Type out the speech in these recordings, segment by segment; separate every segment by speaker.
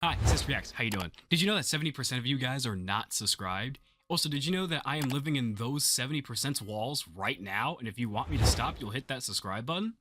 Speaker 1: Hi, CistReactZ. How you doing? Did you know that 70% of you guys are not subscribed? Also, did you know that I am living in those 70%'s walls right now, and if you want me to stop, you'll hit that subscribe button?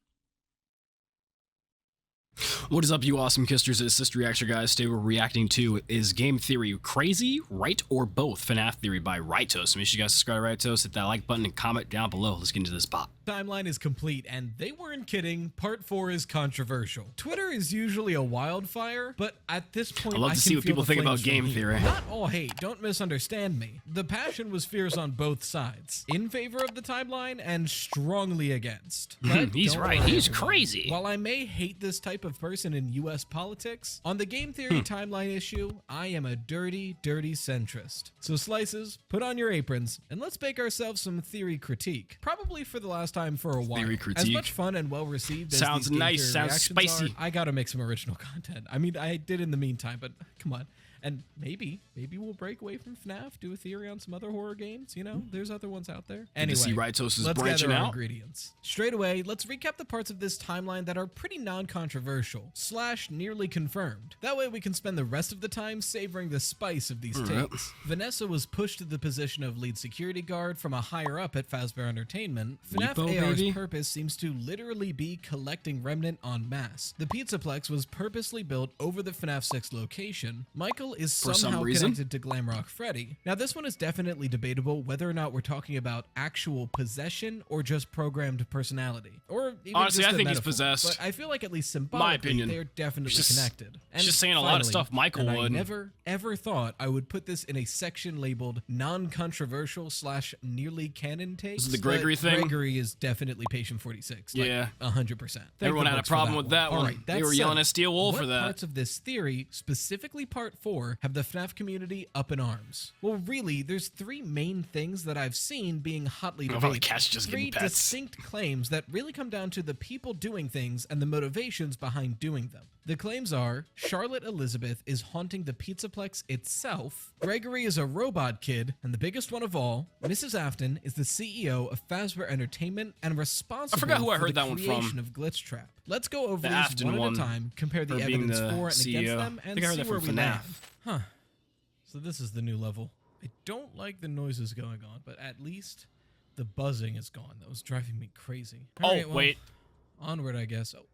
Speaker 1: What is up, you awesome kisters? It's CistReactZ, guys. Today we're reacting to Is Game Theory Crazy, Right, or Both? FNAF Theory by RyeToast. Make sure you guys subscribe to RyeToast, hit that like button, and comment down below. Let's get into this bot.
Speaker 2: Timeline is complete, and they weren't kidding. Part 4 is controversial. Twitter is usually a wildfire, but at this point,
Speaker 1: I love to see what people think about Game Theory.
Speaker 2: Not all hate, don't misunderstand me. The passion was fierce on both sides, in favor of the timeline and strongly against.
Speaker 1: He's right, he's crazy.
Speaker 2: While I may hate this type of person in US politics, on the Game Theory timeline issue, I am a dirty, dirty centrist. So slices, put on your aprons, and let's make ourselves some theory critique. Probably for the last time for a while.
Speaker 1: Theory critique.
Speaker 2: As much fun and well received as
Speaker 1: Sounds
Speaker 2: these Game
Speaker 1: nice,
Speaker 2: Theory
Speaker 1: sounds
Speaker 2: reactions
Speaker 1: spicy.
Speaker 2: are, I gotta make some original content. I mean, I did in the meantime, but come on. And maybe we'll break away from FNAF, do a theory on some other horror games. You know, there's other ones out there. Anyway,
Speaker 1: see RyeToast is
Speaker 2: let's
Speaker 1: branching
Speaker 2: gather our
Speaker 1: out.
Speaker 2: ingredients. Straight away, let's recap the parts of this timeline that are pretty non-controversial / nearly confirmed. That way we can spend the rest of the time savoring the spice of these takes. Vanessa was pushed to the position of lead security guard from a higher up at Fazbear Entertainment. FNAF
Speaker 1: Meepo,
Speaker 2: AR's
Speaker 1: baby.
Speaker 2: purpose seems to literally be collecting Remnant en masse. The Pizzaplex was purposely built over the FNAF 6 location. Michael is somehow connected to Glamrock Freddy. Now this one is definitely debatable whether or not we're talking about actual possession or just programmed personality. Or even
Speaker 1: Honestly,
Speaker 2: just
Speaker 1: I
Speaker 2: a
Speaker 1: think he's
Speaker 2: metaphor.
Speaker 1: possessed.
Speaker 2: But I feel like at least symbolically
Speaker 1: opinion.
Speaker 2: they're definitely
Speaker 1: He's just-
Speaker 2: connected.
Speaker 1: he's just saying a lot of stuff Michael
Speaker 2: and
Speaker 1: would.
Speaker 2: I never ever thought I would put this in a section labeled non-controversial / nearly canon takes.
Speaker 1: This is the Gregory
Speaker 2: but
Speaker 1: thing?
Speaker 2: Gregory is definitely patient 46. Like,
Speaker 1: Yeah.
Speaker 2: 100%. Thank
Speaker 1: Everyone
Speaker 2: the
Speaker 1: had a
Speaker 2: books for
Speaker 1: problem with that
Speaker 2: All
Speaker 1: one.
Speaker 2: right,
Speaker 1: They
Speaker 2: that
Speaker 1: were
Speaker 2: said,
Speaker 1: yelling at Steel Wool for
Speaker 2: what
Speaker 1: that.
Speaker 2: parts of this theory, specifically part 4, have the FNAF community up in arms? Well, really, there's 3 main things that I've seen being hotly
Speaker 1: How about
Speaker 2: debated.
Speaker 1: the cats just
Speaker 2: 3
Speaker 1: getting pets?
Speaker 2: distinct claims that really come down to the people doing things and the motivations behind doing them. The claims are Charlotte Elizabeth is haunting the Pizzaplex itself, Gregory is a robot kid, and the biggest one of all, Mrs. Afton is the CEO of Fazbear Entertainment and responsible
Speaker 1: who I
Speaker 2: for
Speaker 1: heard
Speaker 2: the
Speaker 1: that one from.
Speaker 2: creation of Glitch Trap. Let's go over
Speaker 1: The
Speaker 2: these
Speaker 1: Afton
Speaker 2: one at
Speaker 1: one,
Speaker 2: a time, compare the
Speaker 1: for being
Speaker 2: evidence
Speaker 1: the
Speaker 2: for and
Speaker 1: CEO.
Speaker 2: against them,
Speaker 1: I
Speaker 2: and
Speaker 1: think I heard
Speaker 2: see
Speaker 1: that
Speaker 2: where
Speaker 1: from
Speaker 2: we
Speaker 1: FNAF.
Speaker 2: land. Huh. So this is the new level. I don't like the noises going on, but at least the buzzing is gone. That was driving me crazy. All right, well,
Speaker 1: Wait.
Speaker 2: onward, I guess. Oh,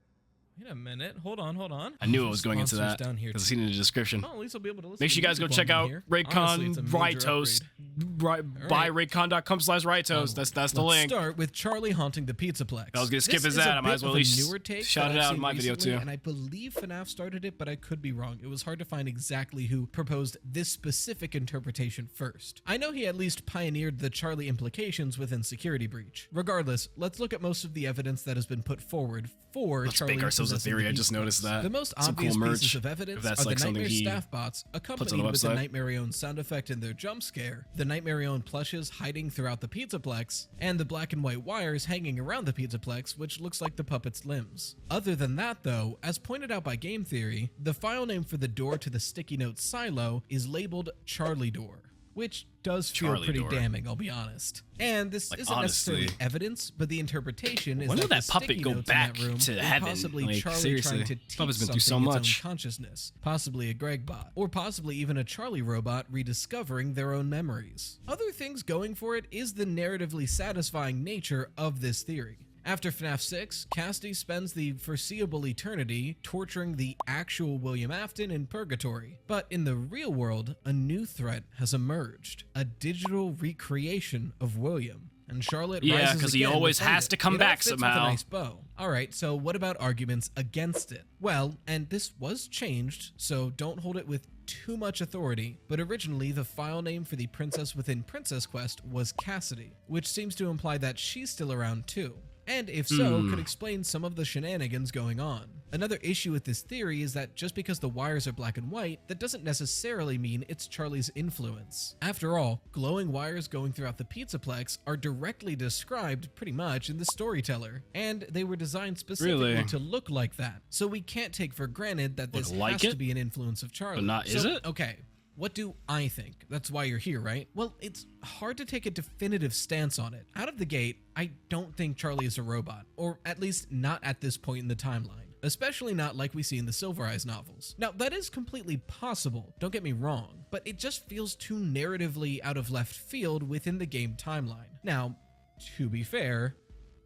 Speaker 2: wait a minute. Hold on.
Speaker 1: I knew it was going into
Speaker 2: Sponsors
Speaker 1: that
Speaker 2: down here.
Speaker 1: because I seen it in the description.
Speaker 2: Oh, at least I'll be able to listen.
Speaker 1: Make sure you
Speaker 2: to
Speaker 1: guys go
Speaker 2: music
Speaker 1: check
Speaker 2: while I'm
Speaker 1: out
Speaker 2: here.
Speaker 1: Raycon
Speaker 2: Honestly, it's a major
Speaker 1: RyeToast.
Speaker 2: upgrade.
Speaker 1: Buy raycon.com/RyeToast. That's the
Speaker 2: Let's
Speaker 1: link.
Speaker 2: start with Charlie haunting the Pizzaplex.
Speaker 1: I was gonna skip
Speaker 2: This
Speaker 1: his
Speaker 2: is a
Speaker 1: ad. I might
Speaker 2: bit
Speaker 1: as well
Speaker 2: of
Speaker 1: at
Speaker 2: a
Speaker 1: least
Speaker 2: newer take
Speaker 1: shout
Speaker 2: that
Speaker 1: it
Speaker 2: I've
Speaker 1: out in
Speaker 2: seen
Speaker 1: my video
Speaker 2: recently,
Speaker 1: too.
Speaker 2: And I believe FNAF started it, but I could be wrong. It was hard to find exactly who proposed this specific interpretation first. I know he at least pioneered the Charlie implications within Security Breach. Regardless, let's look at most of the evidence that has been put forward for
Speaker 1: Let's
Speaker 2: Charlie
Speaker 1: make ourselves a
Speaker 2: possessing
Speaker 1: theory.
Speaker 2: the
Speaker 1: I just
Speaker 2: Pizzaplex.
Speaker 1: noticed that.
Speaker 2: The most
Speaker 1: Some
Speaker 2: obvious
Speaker 1: cool
Speaker 2: pieces
Speaker 1: merch,
Speaker 2: of evidence
Speaker 1: if that's
Speaker 2: are
Speaker 1: like
Speaker 2: the
Speaker 1: something
Speaker 2: Nightmare
Speaker 1: he
Speaker 2: staff bots
Speaker 1: puts on
Speaker 2: accompanied
Speaker 1: the
Speaker 2: with the
Speaker 1: website.
Speaker 2: Nightmare own sound effect in their jump scare, the Nightmare own plushes hiding throughout the Pizzaplex, and the black and white wires hanging around the Pizzaplex, which looks like the puppet's limbs. Other than that though, as pointed out by Game Theory, the file name for the door to the sticky note silo is labeled Charlie Door, which does feel
Speaker 1: Charlie
Speaker 2: pretty
Speaker 1: door.
Speaker 2: damning, I'll be honest. And this
Speaker 1: Like,
Speaker 2: isn't necessarily
Speaker 1: honestly.
Speaker 2: evidence, but the interpretation is
Speaker 1: When will
Speaker 2: that
Speaker 1: that
Speaker 2: the
Speaker 1: puppet
Speaker 2: sticky
Speaker 1: go
Speaker 2: notes
Speaker 1: back
Speaker 2: in that room
Speaker 1: to
Speaker 2: were
Speaker 1: heaven?
Speaker 2: possibly
Speaker 1: Like,
Speaker 2: Charlie
Speaker 1: seriously.
Speaker 2: trying to teach
Speaker 1: Puppet's been
Speaker 2: something
Speaker 1: through so
Speaker 2: its
Speaker 1: much.
Speaker 2: own consciousness, possibly a Greg bot, or possibly even a Charlie robot rediscovering their own memories. Other things going for it is the narratively satisfying nature of this theory. After FNAF 6, Cassidy spends the foreseeable eternity torturing the actual William Afton in Purgatory. But in the real world, a new threat has emerged, a digital recreation of William. And Charlotte
Speaker 1: Yeah,
Speaker 2: rises
Speaker 1: 'cause he
Speaker 2: again
Speaker 1: always
Speaker 2: to fight
Speaker 1: has
Speaker 2: it.
Speaker 1: to come
Speaker 2: It all
Speaker 1: back
Speaker 2: fits with
Speaker 1: somehow.
Speaker 2: a nice bow. All right, so what about arguments against it? Well, and this was changed, so don't hold it with too much authority, but originally the file name for the princess within Princess Quest was Cassidy, which seems to imply that she's still around too. And if so, could explain some of the shenanigans going on. Another issue with this theory is that just because the wires are black and white, that doesn't necessarily mean it's Charlie's influence. After all, glowing wires going throughout the Pizzaplex are directly described pretty much in the Storyteller, and they were designed specifically
Speaker 1: Really?
Speaker 2: to look like that. So we can't take for granted that this
Speaker 1: Look like
Speaker 2: has
Speaker 1: it?
Speaker 2: to be an influence of Charlie.
Speaker 1: But not, is
Speaker 2: So,
Speaker 1: it?
Speaker 2: Okay. What do I think? That's why you're here, right? Well, it's hard to take a definitive stance on it. Out of the gate, I don't think Charlie is a robot, or at least not at this point in the timeline. especially not like we see in the Silver Eyes novels. Now, that is completely possible, don't get me wrong, but it just feels too narratively out of left field within the game timeline. Now, to be fair,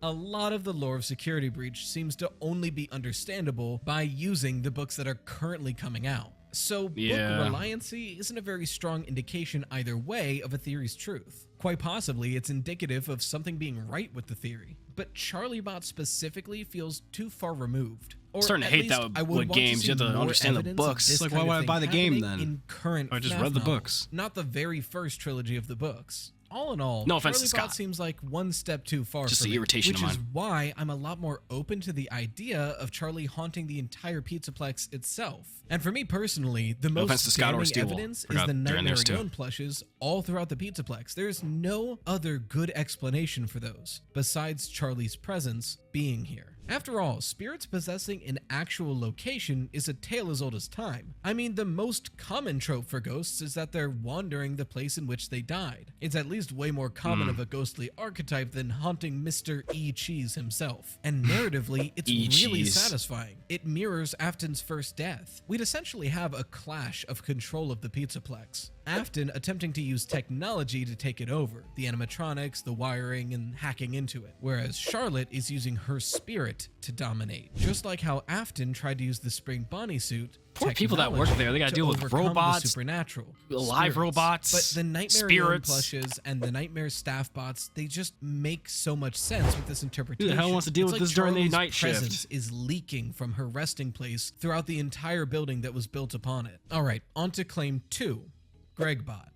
Speaker 2: a lot of the lore of Security Breach seems to only be understandable by using the books that are currently coming out. So book reliancy isn't a very strong indication either way of a theory's truth. Quite possibly, it's indicative of something being right with the theory. But CharlieBot specifically feels too far removed.
Speaker 1: I'm starting to hate that with games. You have to understand the books. It's like, why would I buy the game then?
Speaker 2: In current
Speaker 1: I just
Speaker 2: FNAF
Speaker 1: read the
Speaker 2: novels,
Speaker 1: books.
Speaker 2: not the very first trilogy of the books. All in all,
Speaker 1: No offense to
Speaker 2: CharlieBot
Speaker 1: Scott.
Speaker 2: seems like one step too far
Speaker 1: Just
Speaker 2: for
Speaker 1: the
Speaker 2: me,
Speaker 1: irritation
Speaker 2: which
Speaker 1: of
Speaker 2: is
Speaker 1: mine.
Speaker 2: why I'm a lot more open to the idea of Charlie haunting the entire Pizzaplex itself. And for me personally, the
Speaker 1: No offense to
Speaker 2: most
Speaker 1: Scott or
Speaker 2: damning
Speaker 1: Steel.
Speaker 2: evidence is
Speaker 1: Forgot
Speaker 2: the
Speaker 1: they're in
Speaker 2: Nightmare
Speaker 1: theirs too.
Speaker 2: Alone plushes all throughout the Pizzaplex. There's no other good explanation for those, besides Charlie's presence being here. After all, spirits possessing an actual location is a tale as old as time. I mean, the most common trope for ghosts is that they're wandering the place in which they died. It's at least way more common of a ghostly archetype than haunting Mr. E. Cheese himself. And narratively, it's really
Speaker 1: E-Cheese.
Speaker 2: satisfying. It mirrors Afton's first death. We'd essentially have a clash of control of the Pizzaplex. Afton attempting to use technology to take it over, the animatronics, the wiring, and hacking into it, whereas Charlotte is using her spirit to dominate. Just like how Afton tried to use the Spring Bonnie suit.
Speaker 1: Poor people that work there, they gotta deal with
Speaker 2: overcome the
Speaker 1: robots,
Speaker 2: supernatural,
Speaker 1: live
Speaker 2: spirits.
Speaker 1: robots,
Speaker 2: But the Nightmare Alone
Speaker 1: spirits.
Speaker 2: plushes and the Nightmare staff bots, they just make so much sense with this interpretation.
Speaker 1: Who the hell wants to deal
Speaker 2: It's
Speaker 1: with
Speaker 2: like
Speaker 1: this during the
Speaker 2: Charlie's
Speaker 1: night shift?
Speaker 2: presence is leaking from her resting place throughout the entire building that was built upon it. All right, on to claim 2, GregBot.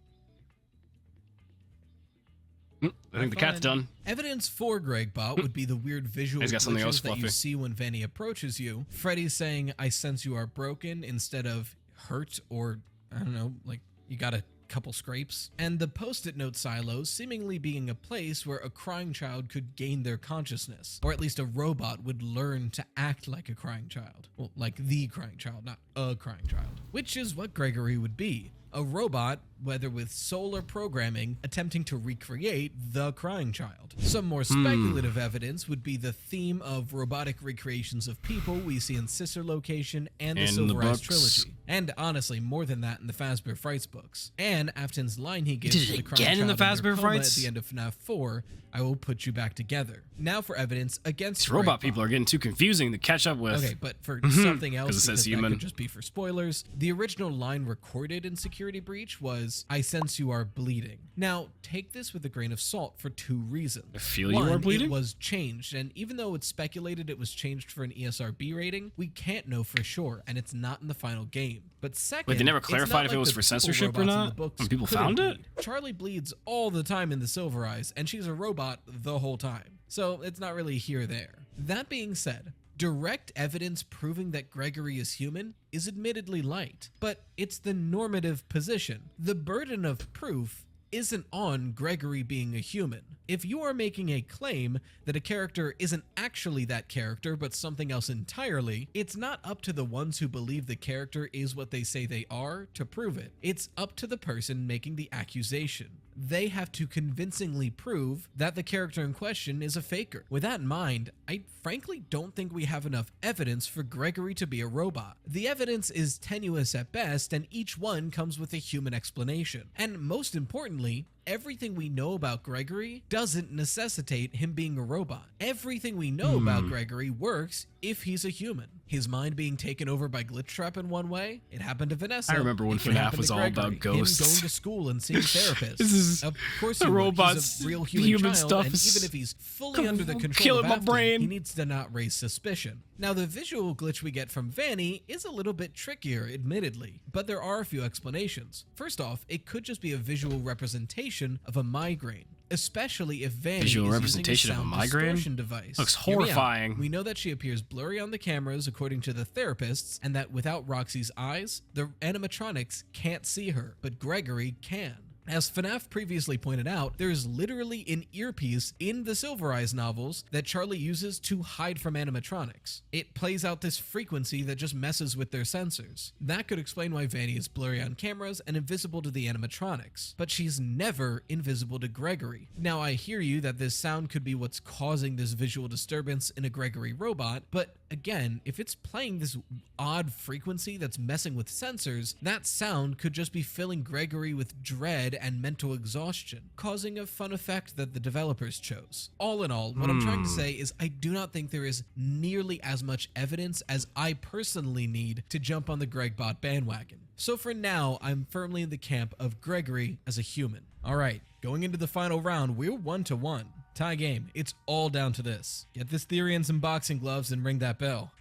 Speaker 1: I think the cat's done.
Speaker 2: Evidence for GregBot would be the weird visual
Speaker 1: He's got something else
Speaker 2: glitches that you
Speaker 1: fluffy.
Speaker 2: see when Vanny approaches you. Freddy's saying, "I sense you are broken," instead of hurt, or, I don't know, like you got a couple scrapes. And the post-it note silos seemingly being a place where a crying child could gain their consciousness, or at least a robot would learn to act like a crying child. Well, like the crying child, not a crying child. Which is what Gregory would be. A robot, whether with soul or programming, attempting to recreate the crying child. Some more speculative evidence would be the theme of robotic recreations of people we see in Sister Location and the
Speaker 1: And the
Speaker 2: Silver Eyes
Speaker 1: books.
Speaker 2: trilogy. And honestly, more than that in the Fazbear Frights books. And Afton's line he gives
Speaker 1: did
Speaker 2: to
Speaker 1: it
Speaker 2: the crying
Speaker 1: again in the
Speaker 2: child their
Speaker 1: Fazbear
Speaker 2: coma
Speaker 1: Frights?
Speaker 2: at the end of FNAF 4, "I will put you back together." Now for evidence against
Speaker 1: These robot
Speaker 2: GregBot.
Speaker 1: people are getting too confusing to catch up with.
Speaker 2: Okay, but for something else,
Speaker 1: 'Cause it says
Speaker 2: because that
Speaker 1: human.
Speaker 2: could just be for spoilers, the original line recorded in Security Breach was, "I sense you are bleeding." Now, take this with a grain of salt for 2 reasons.
Speaker 1: I feel you
Speaker 2: One,
Speaker 1: are bleeding?
Speaker 2: it was changed, and even though it's speculated it was changed for an ESRB rating, we can't know for sure, and it's not in the final game. But second,
Speaker 1: Wait, they never
Speaker 2: it's
Speaker 1: clarified
Speaker 2: not
Speaker 1: if it
Speaker 2: like
Speaker 1: was
Speaker 2: the
Speaker 1: for
Speaker 2: people
Speaker 1: censorship or
Speaker 2: robots in the
Speaker 1: not?
Speaker 2: books
Speaker 1: When people
Speaker 2: couldn't
Speaker 1: found it?
Speaker 2: bleed. Charlie bleeds all the time in the Silver Eyes, and she's a robot the whole time. So it's not really here or there. That being said, direct evidence proving that Gregory is human is admittedly light, but it's the normative position. The burden of proof isn't on Gregory being a human. If you are making a claim that a character isn't actually that character but something else entirely, it's not up to the ones who believe the character is what they say they are to prove it. It's up to the person making the accusation. They have to convincingly prove that the character in question is a faker. With that in mind, I frankly don't think we have enough evidence for Gregory to be a robot. The evidence is tenuous at best, and each one comes with a human explanation. And most importantly, everything we know about Gregory doesn't necessitate him being a robot. Everything we know about Gregory works if he's a human. His mind being taken over by Glitch Trap in one way, it happened to Vanessa.
Speaker 1: I remember when
Speaker 2: It can
Speaker 1: FNAF
Speaker 2: happen
Speaker 1: was
Speaker 2: to
Speaker 1: all about
Speaker 2: Gregory.
Speaker 1: ghosts.
Speaker 2: Him going to school and seeing therapists.
Speaker 1: This is
Speaker 2: Of course
Speaker 1: the
Speaker 2: he would.
Speaker 1: robots,
Speaker 2: He's a real
Speaker 1: the
Speaker 2: human,
Speaker 1: human
Speaker 2: child,
Speaker 1: stuff
Speaker 2: and
Speaker 1: is
Speaker 2: even if he's fully under the control
Speaker 1: killing
Speaker 2: of
Speaker 1: my
Speaker 2: Afton,
Speaker 1: brain.
Speaker 2: he needs to not raise suspicion. Now, the visual glitch we get from Vanny is a little bit trickier, admittedly, but there are a few explanations. First off, it could just be a visual representation of a migraine, especially if Vanny
Speaker 1: Visual
Speaker 2: is
Speaker 1: representation
Speaker 2: using a
Speaker 1: of a
Speaker 2: sound
Speaker 1: migraine?
Speaker 2: distortion device.
Speaker 1: Looks
Speaker 2: Hear me out.
Speaker 1: horrifying.
Speaker 2: We know that she appears blurry on the cameras, according to the therapists, and that without Roxy's eyes, the animatronics can't see her, but Gregory can. As FNAF previously pointed out, there's literally an earpiece in the Silver Eyes novels that Charlie uses to hide from animatronics. It plays out this frequency that just messes with their sensors. That could explain why Vanny is blurry on cameras and invisible to the animatronics, but she's never invisible to Gregory. Now, I hear you that this sound could be what's causing this visual disturbance in a Gregory robot, but again, if it's playing this odd frequency that's messing with sensors, that sound could just be filling Gregory with dread and mental exhaustion, causing a fun effect that the developers chose. All in all, what I'm trying to say is I do not think there is nearly as much evidence as I personally need to jump on the Gregbot bandwagon. So for now, I'm firmly in the camp of Gregory as a human. All right, going into the final round, we're 1-1. Tie game. It's all down to this. Get this theory and some boxing gloves and ring that bell.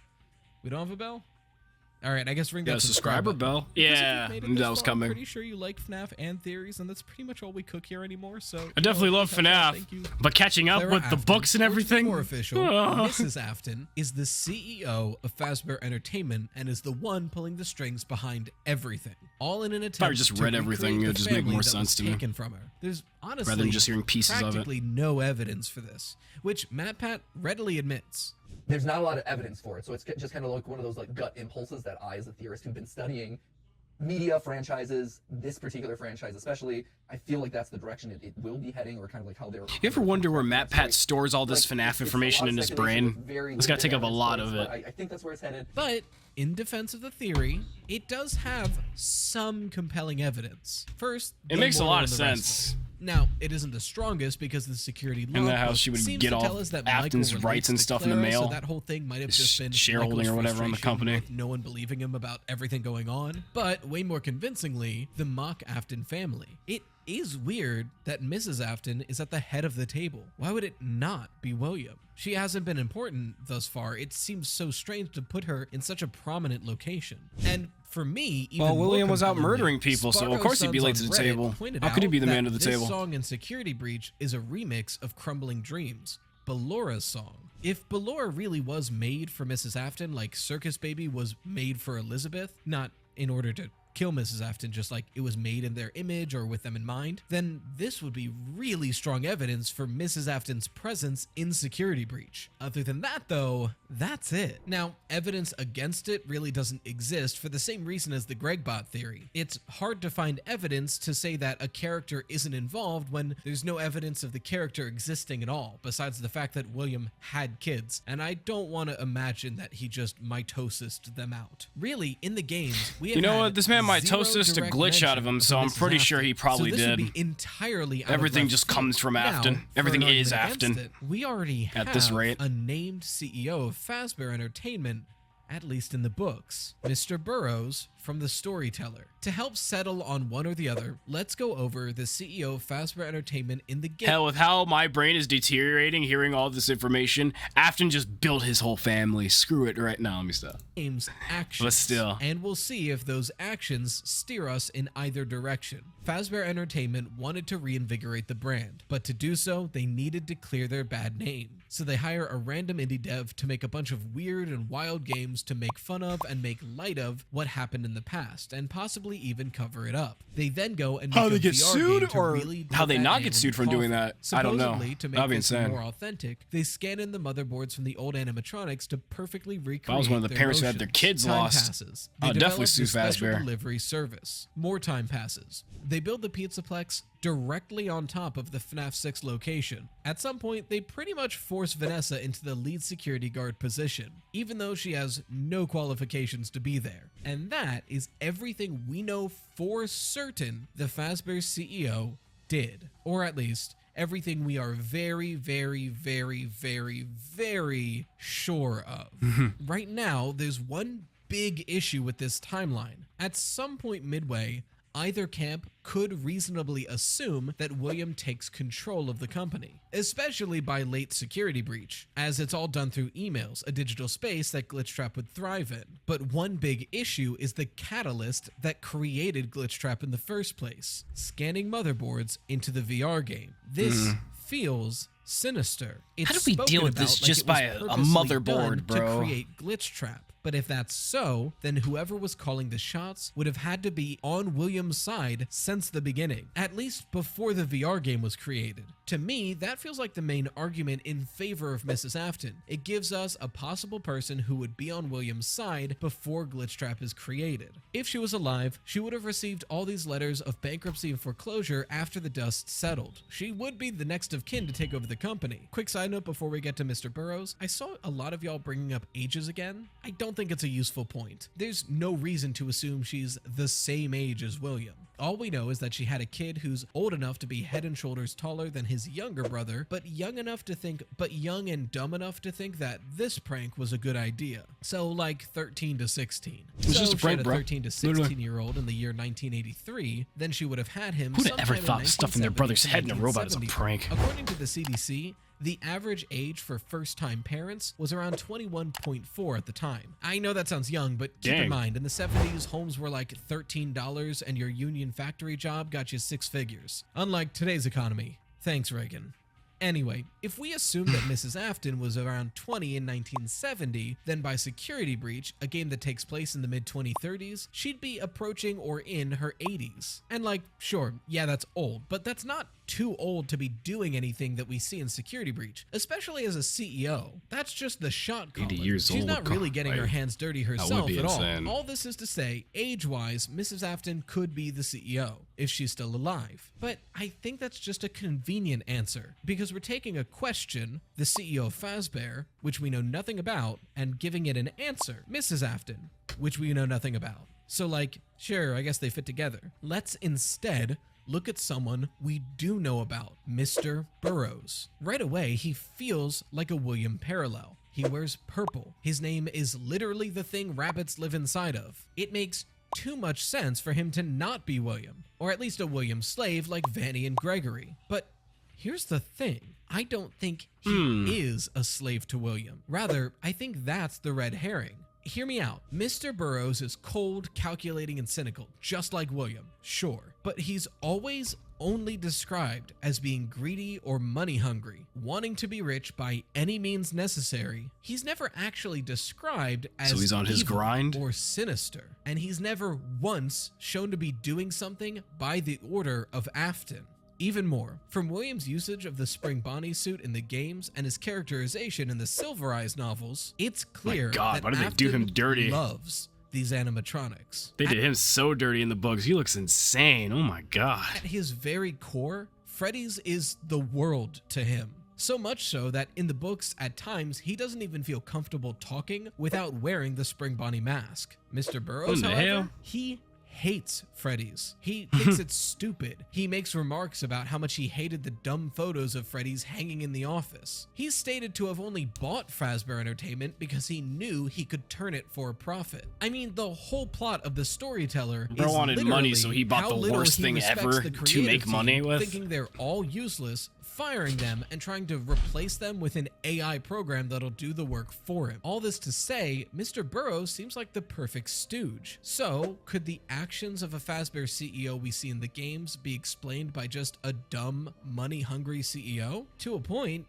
Speaker 2: We don't have a bell? All right, I guess ring that
Speaker 1: subscriber bell. Yeah, that was coming.
Speaker 2: I'm pretty sure you like FNAF and theories, and that's pretty much all we cook here anymore. So
Speaker 1: I definitely love FNAF, but catching up with the books and everything.
Speaker 2: More official, Mrs. Afton is the CEO of Fazbear Entertainment and is the one pulling the strings behind everything. All in an attempt.
Speaker 1: If I just read everything, it would just make more sense to me.
Speaker 2: Taken from her. There's honestly
Speaker 1: rather than just hearing pieces of it.
Speaker 2: Practically no evidence for this, which Matpat readily admits.
Speaker 3: There's not a lot of evidence for it, so it's just kind of like one of those like gut impulses that I, as a theorist who've been studying media franchises, this particular franchise especially, I feel like that's the direction it will be heading, or kind of like how they're...
Speaker 1: You ever wonder where Matpat stores all this FNAF information in his brain? It's got to take up a lot of it.
Speaker 3: I think that's where it's headed.
Speaker 2: But in defense of the theory, it does have some compelling evidence. First,
Speaker 1: it makes a lot of sense.
Speaker 2: Now, it isn't the strongest because the security
Speaker 1: in the house she would get all Afton's rights and stuff in the mail.
Speaker 2: So that whole thing might have just been
Speaker 1: shareholding or whatever on the company.
Speaker 2: No one believing him about everything going on. But way more convincingly, the mock Afton family. It is weird that Mrs. Afton is at the head of the table. Why would it not be William? She hasn't been important thus far. It seems so strange to put her in such a prominent location. And for me, even
Speaker 1: William was out murdering people, so of course he'd be late to the table. How could he be the man of the table?
Speaker 2: This song in Security Breach is a remix of Crumbling Dreams, Bellora's song. If Bellora really was made for Mrs. Afton, like Circus Baby was made for Elizabeth, not in order to kill Mrs. Afton, just like it was made in their image or with them in mind, then this would be really strong evidence for Mrs. Afton's presence in Security Breach. Other than that, though, that's it. Now, evidence against it really doesn't exist for the same reason as the Gregbot theory. It's hard to find evidence to say that a character isn't involved when there's no evidence of the character existing at all, besides the fact that William had kids, and I don't want to imagine that he just mitosised them out. Really, in the games, we have
Speaker 1: what? This man mitosis to glitch out of him, so I'm pretty sure he probably did.
Speaker 2: Would be entirely
Speaker 1: everything just comes from Afton. Everything is Afton.
Speaker 2: We already have
Speaker 1: at this rate
Speaker 2: a named CEO of Fazbear Entertainment, at least in the books, Mr. Burrows from The Storyteller. To help settle on one or the other, let's go over the CEO of Fazbear Entertainment in the game.
Speaker 1: Hell, with how my brain is deteriorating hearing all this information, Afton just built his whole family. Screw it right now. Let me stop.
Speaker 2: Game's actions.
Speaker 1: But still.
Speaker 2: And we'll see if those actions steer us in either direction. Fazbear Entertainment wanted to reinvigorate the brand, but to do so, they needed to clear their bad name. So they hire a random indie dev to make a bunch of weird and wild games to make fun of and make light of what happened in the past, and possibly even cover it up. They then go and make
Speaker 1: how they get
Speaker 2: VR
Speaker 1: sued, or
Speaker 2: really
Speaker 1: how they not get sued from doing that. I don't know.
Speaker 2: To make this more authentic, they scan in the motherboards from the old animatronics to perfectly recreate.
Speaker 1: If I was one of the parents who had their kids lost,
Speaker 2: passes.
Speaker 1: I'd definitely sue Fazbear.
Speaker 2: Delivery service. More time passes. They build the Pizzaplex directly on top of the FNAF 6 location. At some point, they pretty much force Vanessa into the lead security guard position, even though she has no qualifications to be there. And that is everything we know for certain the Fazbear CEO did. Or at least, everything we are very, very, very, very, very sure of. Right now, there's one big issue with this timeline. At some point midway, either camp could reasonably assume that William takes control of the company, especially by late Security Breach, as it's all done through emails, a digital space that Glitchtrap would thrive in. But one big issue is the catalyst that created Glitchtrap in the first place, scanning motherboards into the VR game. This feels sinister. It's
Speaker 1: how do we deal with this just by a motherboard, bro?
Speaker 2: To create Glitchtrap. But if that's so, then whoever was calling the shots would have had to be on William's side since the beginning, at least before the VR game was created. To me, that feels like the main argument in favor of Mrs. Afton. It gives us a possible person who would be on William's side before Glitchtrap is created. If she was alive, she would have received all these letters of bankruptcy and foreclosure after the dust settled. She would be the next of kin to take over the company. Quick side note before we get to Mr. Burrows, I saw a lot of y'all bringing up ages again. I don't think it's a useful point. There's no reason to assume she's the same age as William. All we know is that she had a kid who's old enough to be head and shoulders taller than his younger brother, but young and dumb enough to think that this prank was a good idea. So like 13 to 16.
Speaker 1: It's just a prank,
Speaker 2: if she had
Speaker 1: bro.
Speaker 2: a 13 to 16-year-old in the year 1983, then she would have had him
Speaker 1: Who'd
Speaker 2: sometime
Speaker 1: ever
Speaker 2: in
Speaker 1: thought stuffing their
Speaker 2: 1970
Speaker 1: brother's
Speaker 2: to
Speaker 1: head in a robot is a
Speaker 2: 1970.
Speaker 1: prank?
Speaker 2: According to the CDC, the average age for first-time parents was around 21.4 at the time. I know that sounds young, but keep in
Speaker 1: Dang.
Speaker 2: mind, in the 70s, homes were like $13 and your union factory job got you 6 figures. Unlike today's economy. Thanks, Reagan. Anyway, if we assume that Mrs. Afton was around 20 in 1970, then by Security Breach, a game that takes place in the mid-2030s, she'd be approaching or in her 80s. And like, sure, yeah, that's old, but that's not too old to be doing anything that we see in Security Breach, especially as a CEO. That's just the shot caller.
Speaker 1: 80 years
Speaker 2: She's
Speaker 1: old,
Speaker 2: not really getting her
Speaker 1: like,
Speaker 2: hands dirty
Speaker 1: would
Speaker 2: herself
Speaker 1: be
Speaker 2: at all.
Speaker 1: insane.
Speaker 2: All this is to say, age-wise, Mrs. Afton could be the CEO, if she's still alive. But I think that's just a convenient answer, because we're taking a question, the CEO of Fazbear, which we know nothing about, and giving it an answer, Mrs. Afton, which we know nothing about. So like, sure, I guess they fit together. Let's instead look at someone we do know about, Mr. Burrows. Right away, he feels like a William parallel. He wears purple. His name is literally the thing rabbits live inside of. It makes too much sense for him to not be William, or at least a William slave like Vanny and Gregory. But here's the thing. I don't think he is a slave to William. Rather, I think that's the red herring. Hear me out. Mr. Burrows is cold, calculating, and cynical, just like William, sure. But he's always only described as being greedy or money hungry, wanting to be rich by any means necessary. He's never actually described as
Speaker 1: So he's on his
Speaker 2: evil
Speaker 1: grind?
Speaker 2: or sinister, and he's never once shown to be doing something by the order of Afton. Even more, from William's usage of the Spring Bonnie suit in the games and his characterization in the Silver Eyes novels, it's clear
Speaker 1: God,
Speaker 2: that
Speaker 1: why did they do him
Speaker 2: Afton
Speaker 1: dirty?
Speaker 2: loves these animatronics.
Speaker 1: They did him so dirty in the books. He looks insane. Oh my god.
Speaker 2: At his very core, Freddy's is the world to him. So much so that in the books, at times, he doesn't even feel comfortable talking without wearing the Spring Bonnie mask. Mr. Burrows,
Speaker 1: What in the
Speaker 2: however,
Speaker 1: hell?
Speaker 2: he hates Freddy's. He thinks it's stupid. He makes remarks about how much he hated the dumb photos of Freddy's hanging in the office. He's stated to have only bought Fazbear Entertainment because he knew he could turn it for a profit. I mean, the whole plot of The Storyteller
Speaker 1: Bro
Speaker 2: is
Speaker 1: wanted money, so he bought
Speaker 2: how
Speaker 1: the
Speaker 2: little
Speaker 1: worst
Speaker 2: he
Speaker 1: thing
Speaker 2: respects
Speaker 1: ever
Speaker 2: the
Speaker 1: to
Speaker 2: creative
Speaker 1: make money
Speaker 2: team,
Speaker 1: with.
Speaker 2: thinking they're all useless, firing them and trying to replace them with an AI program that'll do the work for him. All this to say, Mr. Burrows seems like the perfect stooge. So, could the actions of a Fazbear CEO we see in the games be explained by just a dumb, money-hungry CEO? To a point,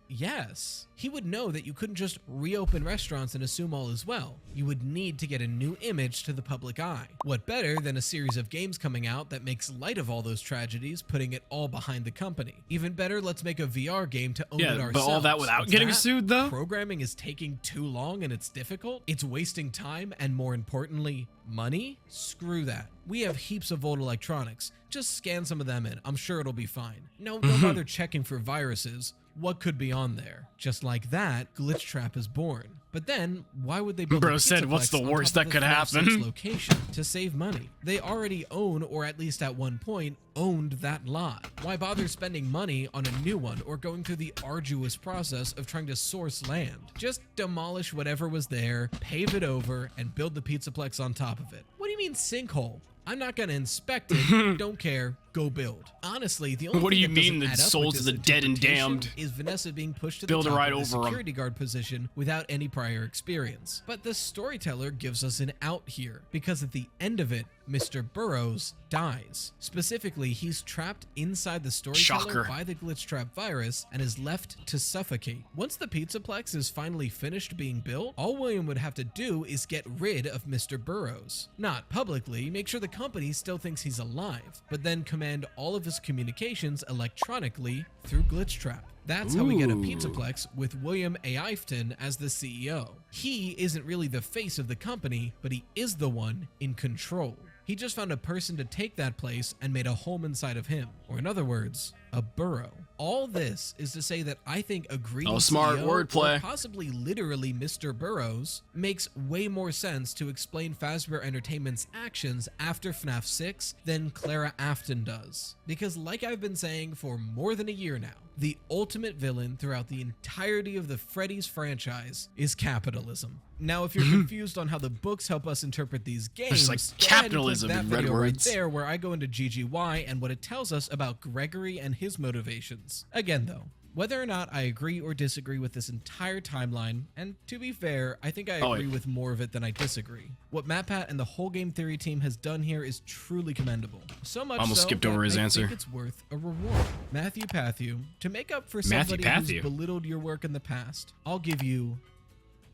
Speaker 2: yes. He would know that you couldn't just reopen restaurants and assume all is well. You would need to get a new image to the public eye. What better than a series of games coming out that makes light of all those tragedies, putting it all behind the company? Even better, let's make a VR game to own it
Speaker 1: Yeah,
Speaker 2: ourselves.
Speaker 1: but all that without
Speaker 2: What's
Speaker 1: getting
Speaker 2: that?
Speaker 1: sued, though?
Speaker 2: Programming is taking too long and it's difficult? It's wasting time and, more importantly, money? Screw that. We have heaps of old electronics. Just scan some of them in. I'm sure it'll be fine. No, don't bother checking for viruses. What could be on there? Just like that, Glitchtrap is born. But then, why would they build
Speaker 1: Bro
Speaker 2: a
Speaker 1: said, "What's the
Speaker 2: Pizzaplex on
Speaker 1: worst
Speaker 2: top of
Speaker 1: that could
Speaker 2: the FNAF 6
Speaker 1: happen?"
Speaker 2: location to save money? They already own, or at least at one point, owned that lot. Why bother spending money on a new one or going through the arduous process of trying to source land? Just demolish whatever was there, pave it over, and build the Pizzaplex on top of it. What do you mean sinkhole? I'm not gonna inspect it, don't care, go build. Honestly, the only
Speaker 1: What do
Speaker 2: thing
Speaker 1: you
Speaker 2: that
Speaker 1: mean
Speaker 2: doesn't
Speaker 1: the
Speaker 2: add up
Speaker 1: souls
Speaker 2: with
Speaker 1: of
Speaker 2: this
Speaker 1: the dead and
Speaker 2: interpretation
Speaker 1: damned?
Speaker 2: is Vanessa being pushed to
Speaker 1: Build
Speaker 2: the
Speaker 1: it
Speaker 2: top
Speaker 1: right
Speaker 2: of the
Speaker 1: over 'em.
Speaker 2: security guard position without any prior experience. But the storyteller gives us an out here, because at the end of it, Mr. Burrows dies. Specifically, he's trapped inside the storyteller
Speaker 1: Shocker.
Speaker 2: by the glitch trap virus and is left to suffocate. Once the Pizzaplex is finally finished being built, all William would have to do is get rid of Mr. Burrows. Not publicly, make sure the company still thinks he's alive, but then command all of his communications electronically through glitch trap. That's how we get a Pizzaplex with William A. Ifton as the CEO. He isn't really the face of the company, but he is the one in control. He just found a person to take that place and made a home inside of him. Or in other words, a burrow. All this is to say that I think agreeing
Speaker 1: smart
Speaker 2: CEO,
Speaker 1: wordplay.
Speaker 2: or possibly literally Mr. Burrows, makes way more sense to explain Fazbear Entertainment's actions after FNAF 6 than Clara Afton does. Because like I've been saying for more than a year now, the ultimate villain throughout the entirety of the Freddy's franchise is capitalism. Now, if you're confused on how the books help us interpret these games,
Speaker 1: Just like
Speaker 2: go ahead and click
Speaker 1: capitalism
Speaker 2: that
Speaker 1: in red
Speaker 2: video
Speaker 1: words.
Speaker 2: right there where I go into GGY and what it tells us about Gregory and his motivations. Again though, whether or not I agree or disagree with this entire timeline, and to be fair, I think I agree with more of it than I disagree. What Matpat and the whole Game Theory team has done here is truly commendable. So much
Speaker 1: Almost
Speaker 2: so
Speaker 1: skipped
Speaker 2: that
Speaker 1: over his
Speaker 2: I
Speaker 1: answer.
Speaker 2: think it's worth a reward. Matthew Pathu, to make up for somebody who's
Speaker 1: Pathu.
Speaker 2: belittled your work in the past, I'll give you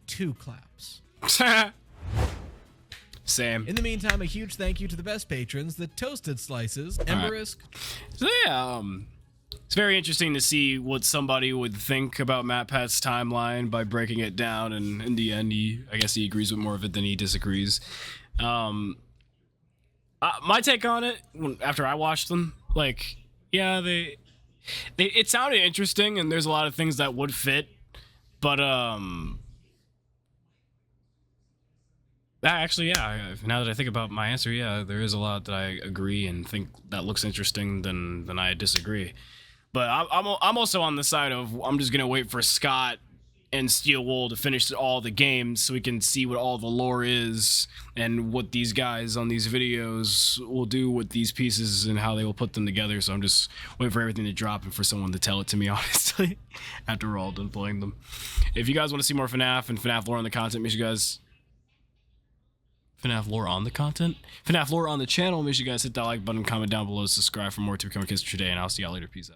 Speaker 2: 2 claps.
Speaker 1: Same.
Speaker 2: In the meantime, a huge thank you to the best patrons, the Toasted Slices, Emberisk,
Speaker 1: So yeah, it's very interesting to see what somebody would think about Matpat's timeline by breaking it down, and in the end, I guess he agrees with more of it than he disagrees. My take on it, after I watched them, like, yeah, it sounded interesting, and there's a lot of things that would fit, but actually, yeah. Now that I think about my answer, yeah, there is a lot that I agree and think that looks interesting than I disagree. But I'm also on the side of I'm just gonna wait for Scott and Steel Wool to finish all the games so we can see what all the lore is and what these guys on these videos will do with these pieces and how they will put them together. So I'm just waiting for everything to drop and for someone to tell it to me, honestly, after we're all done playing them. If you guys want to see more FNAF and FNAF lore on the content, make sure you guys FNAF lore on the content? FNAF lore on the channel. Make sure you guys hit that like button, comment down below, subscribe for more to become a Kister today, and I'll see y'all later. Peace out.